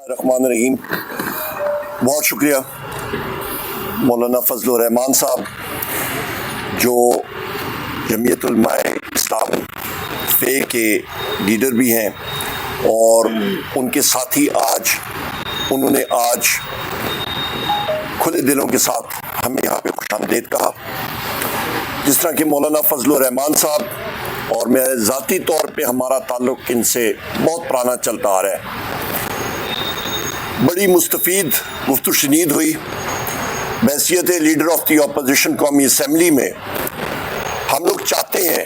الرحمن الرحیم. بہت شکریہ مولانا فضل الرحمان صاحب جو جمعیت علماء اسلام فے کے لیڈر بھی ہیں اور ان کے ساتھی انہوں نے آج کھلے دلوں کے ساتھ ہمیں یہاں پہ خوش آمدید کہا. جس طرح کہ مولانا فضل الرحمان صاحب اور میں ذاتی طور پہ ہمارا تعلق ان سے بہت پرانا چلتا آ رہا ہے. بڑی مستفید گفت و شنید ہوئی. بحیثیت لیڈر آف دی اپوزیشن قومی اسمبلی میں ہم لوگ چاہتے ہیں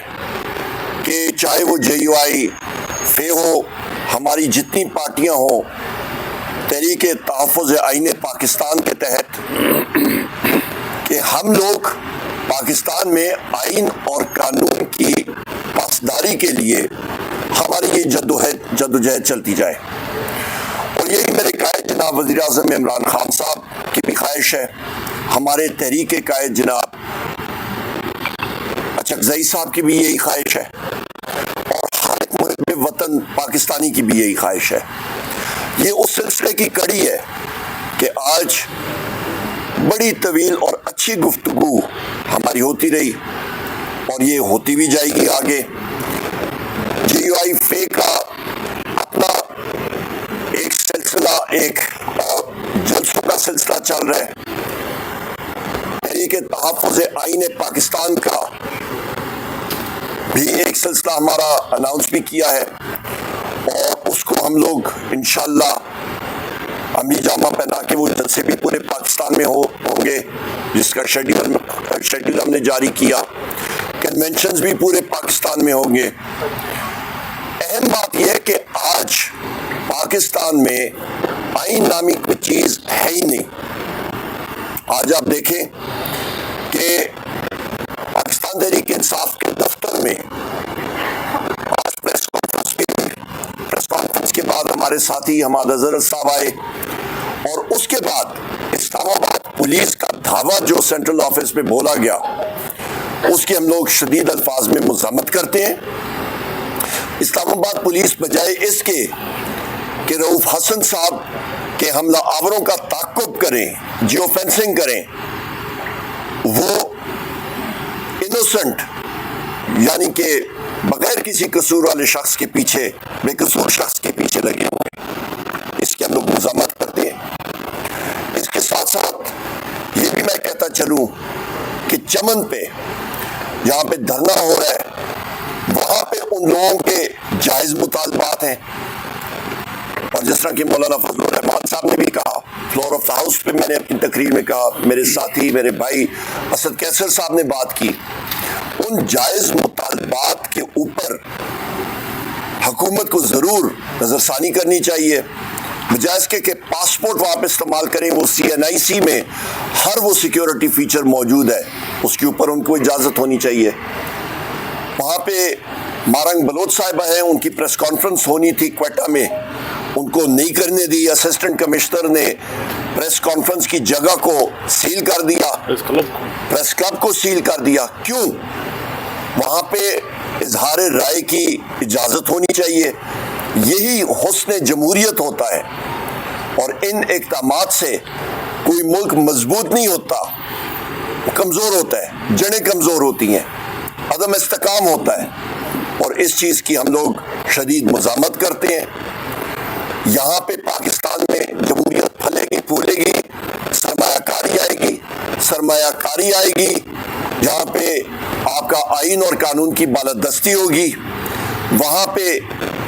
کہ چاہے وہ جے یو آئی فے ہو، ہماری جتنی پارٹیاں ہوں، تحریک تحفظ آئین پاکستان کے تحت، کہ ہم لوگ پاکستان میں آئین اور قانون کی پاسداری کے لیے ہماری یہ جدوجہد چلتی جائے. اور یہی میرے قائد جناب وزیر اعظم عمران خان صاحب کی بھی خواہش ہے، ہمارے تحریک قائد جناب اچکزئی صاحب کی بھی یہی خواہش ہے، اور ہر ایک محب وطن پاکستانی کی بھی یہی خواہش ہے. یہ اس سلسلے کی کڑی ہے کہ آج بڑی طویل اور اچھی گفتگو ہماری ہوتی رہی اور یہ ہوتی بھی جائے گی آگے. جے یو آئی فے کا اپنا ایک سلسلہ، ایک جلسوں کا سلسلہ چل رہا ہے. تحریک تحفظ آئین پاکستان کا بھی ایک سلسلہ ہمارا اناؤنس بھی کیا ہے، اور اس کو ہم لوگ انشاءاللہ امی جامہ پہنا کے وہ جلسے بھی پورے پاکستان میں ہوں گے، جس کا شیڈول ہم نے جاری کیا. کنونشنز بھی پورے پاکستان میں ہوں گے. اہم بات یہ ہے کہ آج پاکستان میں آئین نامی کوئی چیز ہے ہی نہیں. آج آپ دیکھیں کہ پاکستان تحریک انصاف کے دفتر میں آج پریس کانفرنس کے بعد ہمارے ساتھی حماد اظہر صاحب آئے، اور اس کے بعد اسلام آباد پولیس کا دھاوا جو سینٹرل آفس میں بولا گیا، اس کی ہم لوگ شدید الفاظ میں مذمت کرتے ہیں. اسلام آباد پولیس بجائے اس کے کہ رؤوف حسن صاحب کے حملہ آوروں کا تعاقب کریں، جیو فینسنگ کریں، وہ انوسنٹ یعنی کہ بغیر کسی قصور والے شخص کے پیچھے، بے قصور شخص کے پیچھے لگے ہوئے، اس کی ہم لوگ مذمت کرتے ہیں. اس کے ساتھ ساتھ یہ بھی میں کہتا چلوں کہ چمن پہ جہاں پہ دھرنا ہو رہا ہے، وہاں پہ ان لوگوں کے جائز مطالبات ہیں، اور جس طرح کہ مولانا فضل الرحمان صاحب نے بھی کہا، فلور آف دا ہاؤس پہ میں نے اپنی تقریر میں کہا، میرے ساتھی میرے بھائی اسد کیسر صاحب نے بات کی. ان جائز مطالبات کے اوپر حکومت کو ضرور نظر ثانی کرنی چاہیے، بجائے اس کے کہ پاسپورٹ وہاں پہ استعمال کریں. وہ CNIC میں ہر وہ سیکیورٹی فیچر موجود ہے، اس کے اوپر ان کو اجازت ہونی چاہیے. وہاں پہ مارنگ بلوچ صاحبہ ہیں، ان کی پریس کانفرنس ہونی تھی کوئٹہ میں، ان کو نہیں کرنے دی. اسسٹنٹ کمشنر نے پریس کانفرنس کی جگہ کو سیل کر دیا، پریس کلب کو سیل کر دیا. کیوں؟ وہاں پہ اظہار رائے کی اجازت ہونی چاہیے. یہی حسن جمہوریت ہوتا ہے، اور ان اقدامات سے کوئی ملک مضبوط نہیں ہوتا، کمزور ہوتا ہے، جڑیں کمزور ہوتی ہیں، عدم استحکام ہوتا ہے. اور اس چیز کی ہم لوگ شدید مذمت کرتے ہیں. یہاں پہ پاکستان میں جمہوریت پھلے گی پھولے گی، سرمایہ کاری آئے گی، جہاں پہ آپ کا آئین اور قانون کی بالادستی ہوگی، وہاں پہ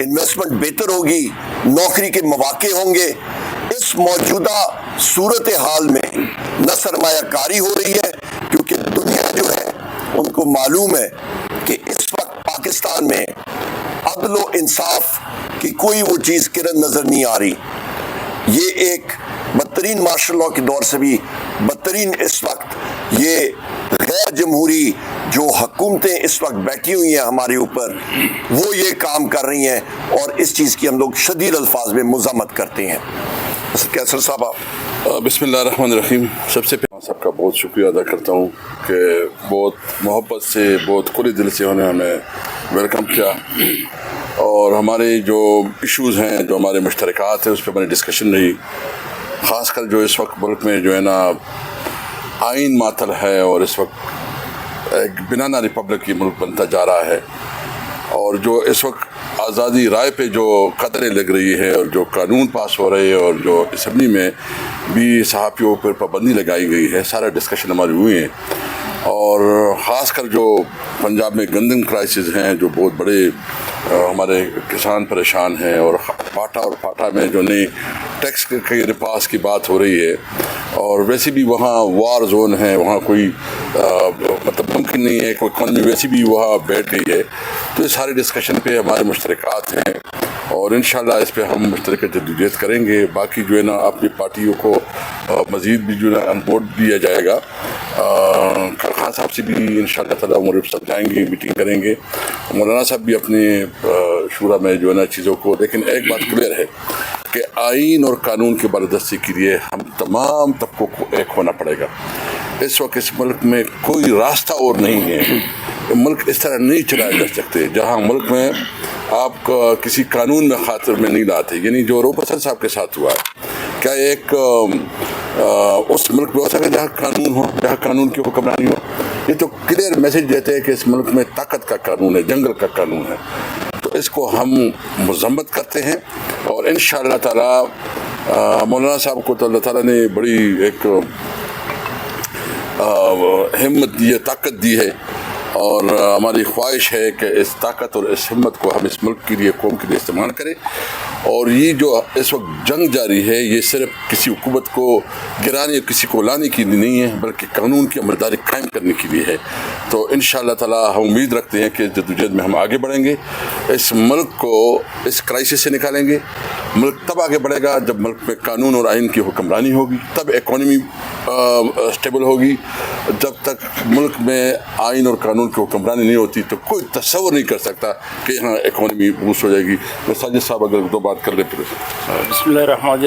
انویسٹمنٹ بہتر ہوگی، نوکری کے مواقع ہوں گے. اس موجودہ صورتحال میں نہ سرمایہ کاری ہو رہی ہے، کیونکہ دنیا جو ہے ان کو معلوم ہے کہ اس وقت پاکستان میں عدل و انصاف کی کوئی وہ چیز کرن نظر نہیں آ رہی. یہ ایک بدترین مارشل لاء کے دور سے بھی بدترین اس وقت یہ غیر جمہوری جو حکومتیں اس وقت بیٹھی ہوئی ہیں ہمارے اوپر، وہ یہ کام کر رہی ہیں، اور اس چیز کی ہم لوگ شدید الفاظ میں مذمت کرتے ہیں. کیسر صاحب آپ. بسم اللہ الرحمن الرحیم. سب سے پہلے سب کا بہت شکریہ ادا کرتا ہوں کہ بہت محبت سے، بہت کھلے دل سے انہوں نے ہمیں ویلکم کیا. اور ہمارے جو ایشوز ہیں، جو ہمارے مشترکات ہیں، اس پہ ہماری ڈسکشن رہی. خاص کر جو اس وقت ملک میں جو ہے نا آئین معطل ہے اور اس وقت ایک بنانا ریپبلک کی ملک بنتا جا رہا ہے، اور جو اس وقت آزادی رائے پہ جو قطریں لگ رہی ہے اور جو قانون پاس ہو رہے ہیں اور جو اسمبلی میں بھی صحافیوں پر پابندی لگائی گئی ہے، سارا ڈسکشن ہماری ہوئی ہیں. اور خاص کر جو پنجاب میں گندم کرائسس ہیں، جو بہت بڑے ہمارے کسان پریشان ہیں، اور پاٹا میں جو نئی ٹیکس کے رپاس کی بات ہو رہی ہے، اور ویسے بھی وہاں وار زون ہے، وہاں کوئی مطلب ممکن نہیں ہے، کوئی اکانومی ویسے بھی وہاں بیٹھ گئی ہے. تو یہ سارے ڈسکشن پہ ہمارے مشترکات ہیں، اور انشاءاللہ اس پہ ہم مشترکہ جدوجہد کریں گے. باقی جو ہے نا اپنی پارٹیوں کو مزید بھی جو ہے نا انپوٹ دیا جائے گا. خان صاحب سے بھی انشاءاللہ تعالیٰ عمر صاحب جائیں گے، میٹنگ کریں گے. مولانا صاحب بھی اپنے شورا میں جو ہے نا چیزوں کو، لیکن ایک بات کلیئر ہے کہ آئین اور قانون کی بالادستی کے لیے ہم تمام طبقوں کو ایک ہونا پڑے گا. اس وقت اس ملک میں کوئی راستہ اور نہیں ہے. ملک اس طرح نہیں چلایا جا سکتے جہاں ملک میں آپ کسی قانون میں خاطر میں نہیں لاتے. یعنی جو روپ حسن صاحب کے ساتھ ہوا ہے، کیا ایک اس ملک میں ہو سکتا ہے جہاں قانون ہو، جہاں قانون کی حکمرانی ہو؟ یہ تو کلیئر میسج دیتے ہیں کہ اس ملک میں طاقت کا قانون ہے، جنگل کا قانون ہے. تو اس کو ہم مذمت کرتے ہیں، اور انشاءاللہ تعالیٰ مولانا صاحب کو تو اللہ تعالیٰ نے بڑی ایک ہمت دی ہے، طاقت دی ہے، اور ہماری خواہش ہے کہ اس طاقت اور اس ہمت کو ہم اس ملک کے لیے، قوم کے لیے استعمال کریں. اور یہ جو اس وقت جنگ جاری ہے، یہ صرف کسی حکومت کو گرانے یا کسی کو لانے کے لیے نہیں ہے، بلکہ قانون کی عملداری قائم کرنے کے لیے ہے. تو انشاءاللہ تعالیٰ ہم امید رکھتے ہیں کہ اس جدوجہد میں ہم آگے بڑھیں گے، اس ملک کو اس کرائسس سے نکالیں گے. ملک تب آگے بڑھے گا جب ملک میں قانون اور آئین کی حکمرانی ہوگی، تب اکانومی اسٹیبل ہوگی. جب تک ملک میں آئین اور قانون کی حکمرانی نہیں ہوتی تو کوئی تصور نہیں کر سکتا کہ یہاں اکانومی بوسٹ ہو جائے گی. تو ساجد صاحب اگر دو بات کر لیں پھر. بسم اللہ الرحمن الرحیم.